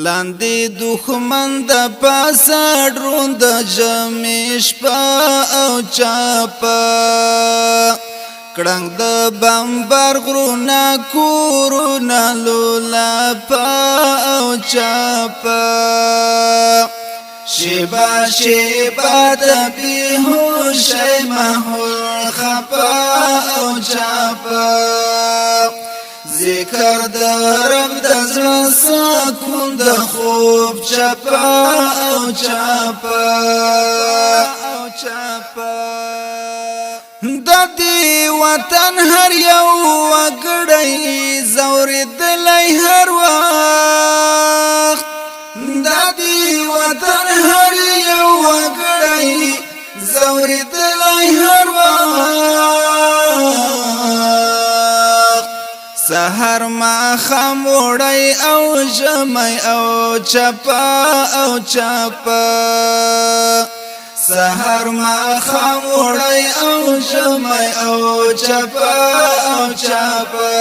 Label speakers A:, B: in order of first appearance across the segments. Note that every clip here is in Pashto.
A: لاندې دښمن د پاسه دروند جمع شپه او چاپه کړنګ د بمبر غرونه کورونه لولاپه او چاپه شیبه شیبه د بیهوشۍ محول خپه او چاپه ذکر د رب د زړه سکون د خوب چپه او چپه د دې وطن هر یو وګړی زوریدلی هر وخت د دې وطن هر یو وګړی زوریدلی هر وخت سحر ما خموړی او ژمی او چپا او چپا سحر ما خموړی او ژمی او چپا او چپا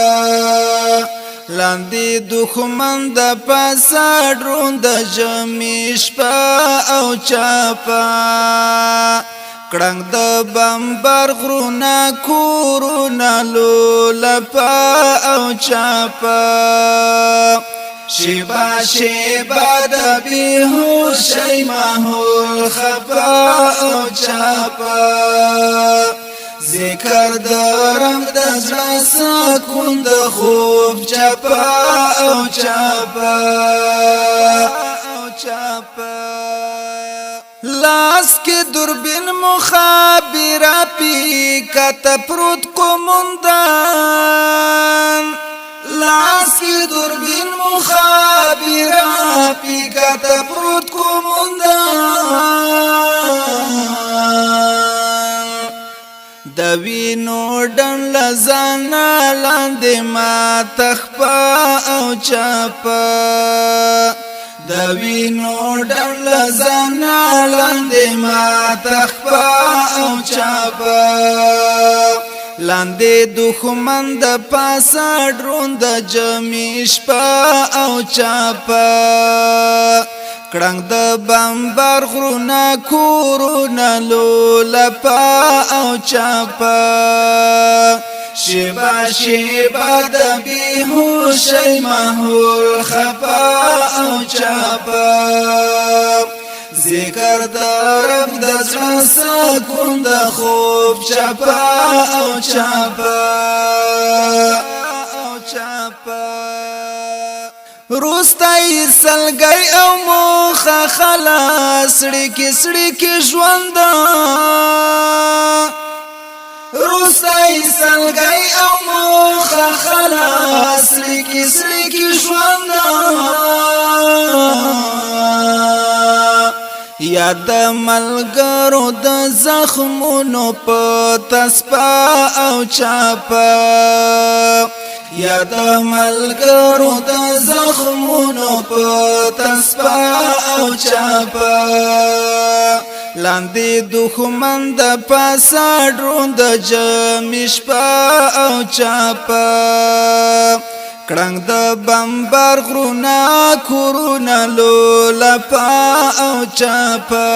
A: لاندې دښمن د پاسه دروند جمع شپه او چپا کړنګ د بمبر غرونه کورونه لولاپه او چاپه شیبه شیبه د بیهوشۍ محول خپه او چاپه ذکر د رب د زړه سکون د خوب چپه او چاپه لاس کې دوربین مخابره پی کته پروت قومندان لاس کې دوربین مخابره پی کته پروت قومندان د وینو ډن لزانا لاندې ما تخپا او چاپا د وینو ډول زانا لاندې ما تخپا او چاپا لاندې دښمن د پاسه دروند جمع شپه او چاپا کړنګ د بمبر غرونه کورونه لولاپه او چاپا شیبه شیبه د بیهوشۍ محول خپه او چاپه ذکر د رب د زړه سکون د خوب چپه او چاپه روستای سلګي او موخه خلاص سړی ژوند روستای سلګي او موخه خلاص سړی ژوند یاد ملګرو د زخمونو په تسپا او چاپا یاد ملګرو د زخمونو په تسپا او چاپا لاندې دښمن د پاسه دروند جمع شپه او چاپا کړنګ د بمبر غرونه کورونه لولاپه او چاپه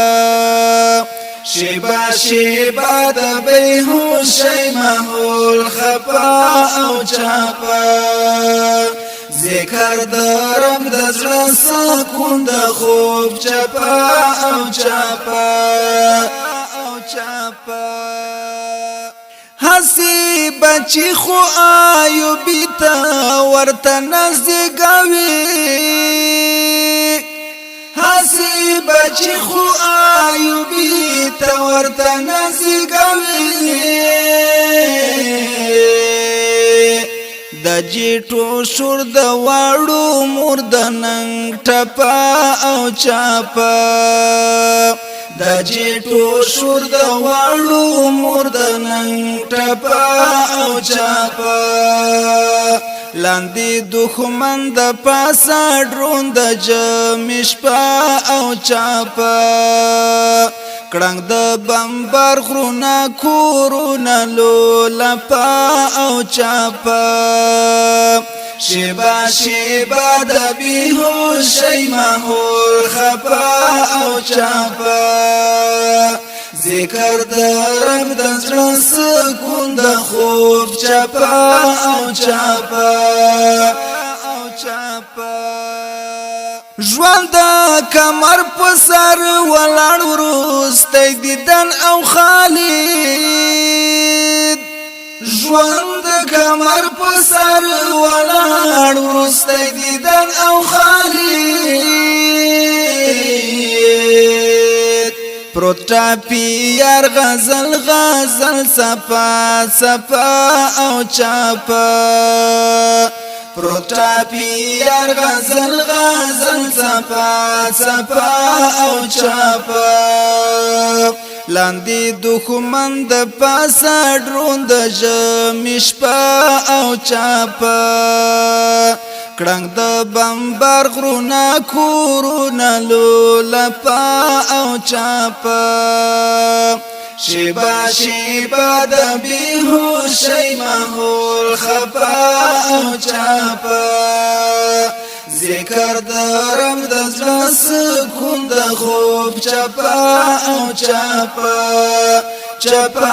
A: شیبه شیبه د بیهوشۍ محول خپه او چاپه ذکر د رب د زړه سکون د خوب چپه او چاپه هسی بچی خو ایوبی تا ورته نزدګوي هسی بچی خو ایوبی تا ورته نزدګوي د جیټو شور د واړو مور د ننګ ټپا او چاپا د جیټو شور د واړو مور د ننګ ټپا او چاپا لاندې دښمن د پاسه دروند جمع شپه او چاپا کړنګ د بمبر غرونه کورونه لولپا او چاپا شیبا شیبا د بیهوشۍ ماحول خپا او چاپا ذکر د رب د زړه سکون د خوب چاپا او چاپا ژوند د کمر په سر ولاړ وروستی دیدن او خالد ژوند د کمر په سر ولاړ وروستی دیدن او خالد پروتاپی یار غزل غزل صفا صفا او چاپا پروتاپی یار غزل غزل صفا صفا او چاپا لاندې دښمن د پاسه ډرون د ژمي شپه او چاپا کړنګ د بمبر غرونه کورونه لولپا او چاپا شیبا شیبا د بیهوشۍ ماحول خپا او چاپا ذکر د رب د زړه سکون د خوب چاپا او چاپا چاپا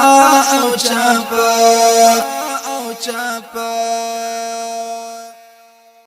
A: او چاپا